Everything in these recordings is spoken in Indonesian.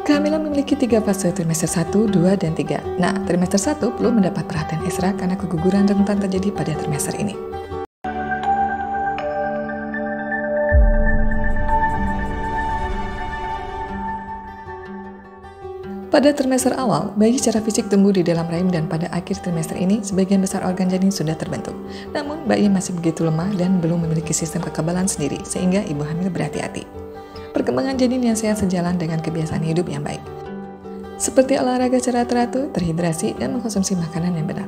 Kehamilan memiliki 3 fase, trimester 1, 2, dan 3. Nah, trimester 1 perlu mendapat perhatian ekstra karena keguguran rentan terjadi pada trimester ini. Pada trimester awal, bayi secara fisik tumbuh di dalam rahim dan pada akhir trimester ini, sebagian besar organ janin sudah terbentuk. Namun, bayi masih begitu lemah dan belum memiliki sistem kekebalan sendiri, sehingga ibu hamil berhati-hati. Perkembangan janin yang sehat sejalan dengan kebiasaan hidup yang baik, seperti olahraga secara teratur, terhidrasi, dan mengkonsumsi makanan yang benar.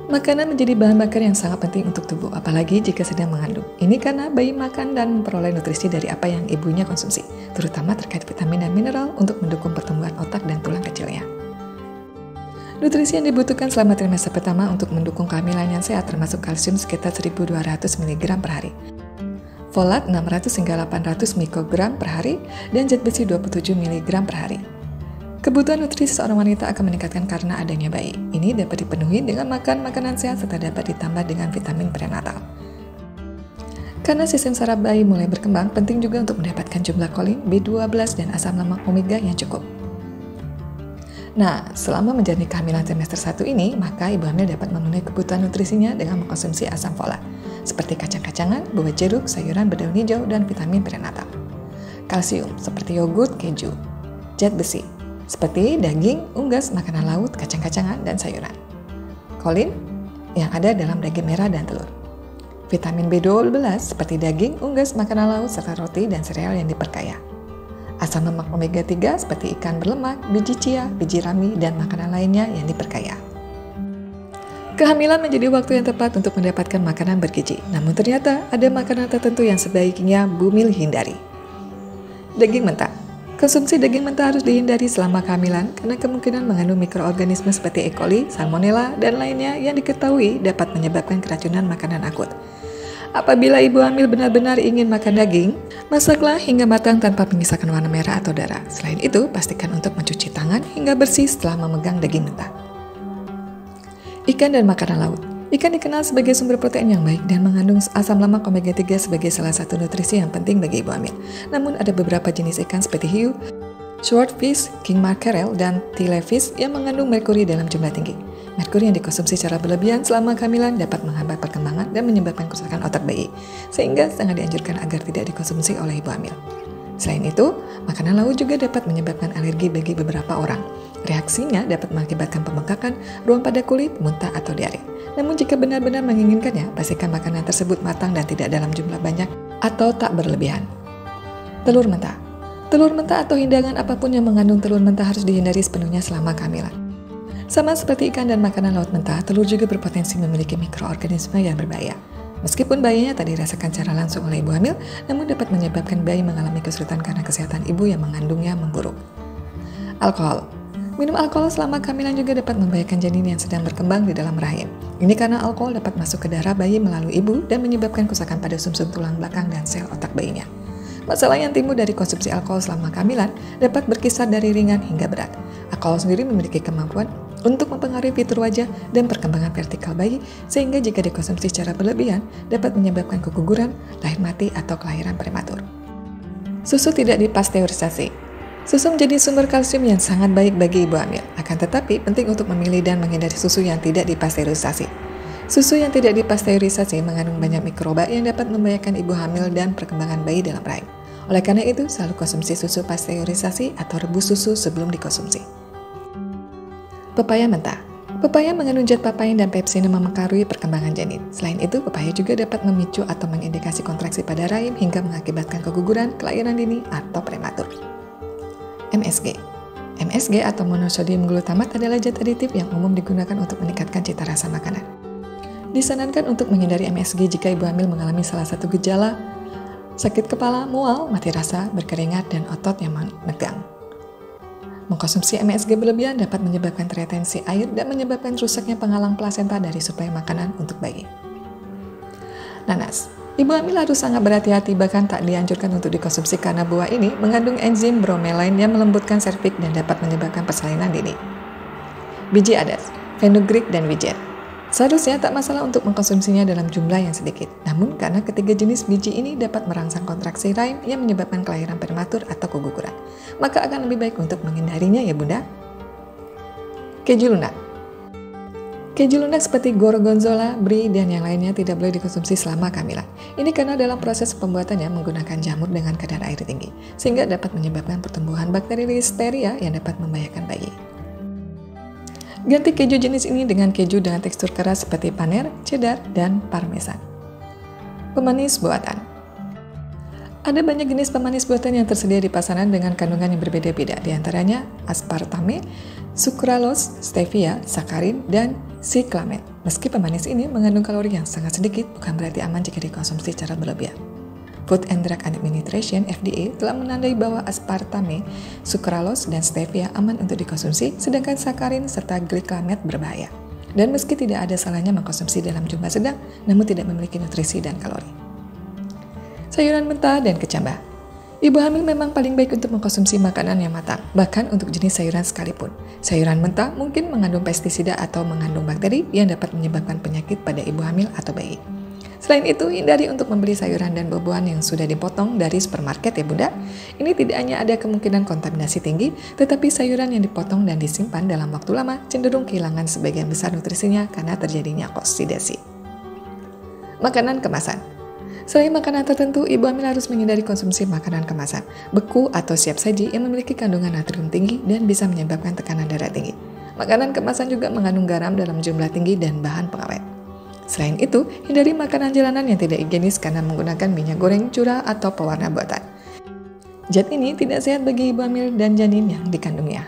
Makanan menjadi bahan bakar yang sangat penting untuk tubuh, apalagi jika sedang mengandung. Ini karena bayi makan dan memperoleh nutrisi dari apa yang ibunya konsumsi, terutama terkait vitamin dan mineral untuk mendukung pertumbuhan otak dan tulang kecilnya. Nutrisi yang dibutuhkan selama trimester pertama untuk mendukung kehamilan yang sehat termasuk kalsium sekitar 1.200 mg per hari, folat 600 hingga 800 mikrogram per hari, dan zat besi 27 mg per hari. Kebutuhan nutrisi seorang wanita akan meningkatkan karena adanya bayi. Ini dapat dipenuhi dengan makan makanan sehat serta dapat ditambah dengan vitamin prenatal. Karena sistem saraf bayi mulai berkembang, penting juga untuk mendapatkan jumlah kolin, B12, dan asam lemak omega yang cukup. Nah, selama menjalani kehamilan trimester 1 ini, maka ibu hamil dapat memenuhi kebutuhan nutrisinya dengan mengkonsumsi asam folat, seperti kacang-kacangan, buah jeruk, sayuran berdaun hijau, dan vitamin prenatal. Kalsium, seperti yogurt, keju. Zat besi, seperti daging, unggas, makanan laut, kacang-kacangan, dan sayuran. Kolin, yang ada dalam daging merah dan telur. Vitamin B12, seperti daging, unggas, makanan laut, serta roti dan sereal yang diperkaya. Asam lemak omega 3 seperti ikan berlemak, biji chia, biji rami, dan makanan lainnya yang diperkaya. Kehamilan menjadi waktu yang tepat untuk mendapatkan makanan bergizi. Namun ternyata ada makanan tertentu yang sebaiknya bumil hindari. Daging mentah. Konsumsi daging mentah harus dihindari selama kehamilan karena kemungkinan mengandung mikroorganisme seperti E. coli, salmonella, dan lainnya yang diketahui dapat menyebabkan keracunan makanan akut. Apabila ibu hamil benar-benar ingin makan daging, masaklah hingga matang tanpa menyisakan warna merah atau darah. Selain itu, pastikan untuk mencuci tangan hingga bersih setelah memegang daging mentah. Ikan dan makanan laut. Ikan dikenal sebagai sumber protein yang baik dan mengandung asam lemak omega 3 sebagai salah satu nutrisi yang penting bagi ibu hamil. Namun ada beberapa jenis ikan seperti hiu, swordfish, king mackerel, dan tilafish yang mengandung merkuri dalam jumlah tinggi. Merkuri yang dikonsumsi secara berlebihan selama kehamilan dapat menghambat perkembangan dan menyebabkan kerusakan otak bayi, sehingga sangat dianjurkan agar tidak dikonsumsi oleh ibu hamil. Selain itu, makanan laut juga dapat menyebabkan alergi bagi beberapa orang. Reaksinya dapat mengakibatkan pembengkakan, ruam pada kulit, muntah, atau diare. Namun jika benar-benar menginginkannya, pastikan makanan tersebut matang dan tidak dalam jumlah banyak atau tak berlebihan. Telur mentah. Telur mentah atau hidangan apapun yang mengandung telur mentah harus dihindari sepenuhnya selama kehamilan. Sama seperti ikan dan makanan laut mentah, telur juga berpotensi memiliki mikroorganisme yang berbahaya. Meskipun bayinya tak dirasakan secara langsung oleh ibu hamil, namun dapat menyebabkan bayi mengalami kesulitan karena kesehatan ibu yang mengandungnya memburuk. Alkohol. Minum alkohol selama kehamilan juga dapat membahayakan janin yang sedang berkembang di dalam rahim. Ini karena alkohol dapat masuk ke darah bayi melalui ibu dan menyebabkan kerusakan pada sumsum tulang belakang dan sel otak bayinya. Masalah yang timbul dari konsumsi alkohol selama kehamilan dapat berkisar dari ringan hingga berat. Alkohol sendiri memiliki kemampuan untuk mempengaruhi fitur wajah dan perkembangan vertikal bayi, sehingga jika dikonsumsi secara berlebihan dapat menyebabkan keguguran, lahir mati, atau kelahiran prematur. Susu tidak dipasteurisasi. Susu menjadi sumber kalsium yang sangat baik bagi ibu hamil, akan tetapi penting untuk memilih dan menghindari susu yang tidak dipasteurisasi. Susu yang tidak dipasteurisasi mengandung banyak mikroba yang dapat membahayakan ibu hamil dan perkembangan bayi dalam rahim. Oleh karena itu, selalu konsumsi susu pasteurisasi atau rebus susu sebelum dikonsumsi. Pepaya mentah. Pepaya mengandung zat papain dan pepsin yang mempengaruhi perkembangan janin. Selain itu, pepaya juga dapat memicu atau mengindikasi kontraksi pada rahim hingga mengakibatkan keguguran, kelahiran dini, atau prematur. MSG. MSG atau monosodium glutamat adalah zat aditif yang umum digunakan untuk meningkatkan cita rasa makanan. Disarankan untuk menghindari MSG jika ibu hamil mengalami salah satu gejala sakit kepala, mual, mati rasa, berkeringat, dan otot yang menegang. Mengkonsumsi MSG berlebihan dapat menyebabkan retensi air dan menyebabkan rusaknya penghalang plasenta dari suplai makanan untuk bayi. Nanas. Ibu hamil harus sangat berhati-hati, bahkan tak dianjurkan untuk dikonsumsi karena buah ini mengandung enzim bromelain yang melembutkan serviks dan dapat menyebabkan persalinan dini. Biji adas, fenugreek, dan wijen. Seharusnya tak masalah untuk mengkonsumsinya dalam jumlah yang sedikit. Namun karena ketiga jenis biji ini dapat merangsang kontraksi rahim yang menyebabkan kelahiran prematur atau keguguran, maka akan lebih baik untuk menghindarinya ya Bunda. Keju lunak. Keju lunak seperti gorgonzola, brie, dan yang lainnya tidak boleh dikonsumsi selama kehamilan. Ini karena dalam proses pembuatannya menggunakan jamur dengan kadar air tinggi, sehingga dapat menyebabkan pertumbuhan bakteri listeria yang dapat membahayakan bayi. Ganti keju jenis ini dengan keju dengan tekstur keras seperti paneer, cheddar, dan parmesan. Pemanis buatan. Ada banyak jenis pemanis buatan yang tersedia di pasaran dengan kandungan yang berbeda-beda, di antaranya aspartame, sucralose, stevia, sakarin, dan cyclamen. Meski pemanis ini mengandung kalori yang sangat sedikit, bukan berarti aman jika dikonsumsi secara berlebihan. Food and Drug Administration (FDA) telah menandai bahwa aspartame, sucralose, dan stevia aman untuk dikonsumsi, sedangkan sakarin serta glycamet berbahaya. Dan meski tidak ada salahnya mengkonsumsi dalam jumlah sedang, namun tidak memiliki nutrisi dan kalori. Sayuran mentah dan kecambah. Ibu hamil memang paling baik untuk mengkonsumsi makanan yang matang, bahkan untuk jenis sayuran sekalipun. Sayuran mentah mungkin mengandung pestisida atau mengandung bakteri yang dapat menyebabkan penyakit pada ibu hamil atau bayi. Selain itu, hindari untuk membeli sayuran dan buah-buahan yang sudah dipotong dari supermarket ya Bunda. Ini tidak hanya ada kemungkinan kontaminasi tinggi, tetapi sayuran yang dipotong dan disimpan dalam waktu lama cenderung kehilangan sebagian besar nutrisinya karena terjadinya oksidasi. Makanan kemasan. Selain makanan tertentu, ibu hamil harus menghindari konsumsi makanan kemasan, beku atau siap saji yang memiliki kandungan natrium tinggi dan bisa menyebabkan tekanan darah tinggi. Makanan kemasan juga mengandung garam dalam jumlah tinggi dan bahan pengawet. Selain itu, hindari makanan jalanan yang tidak higienis karena menggunakan minyak goreng curah atau pewarna buatan. Zat ini tidak sehat bagi ibu hamil dan janin yang dikandungnya.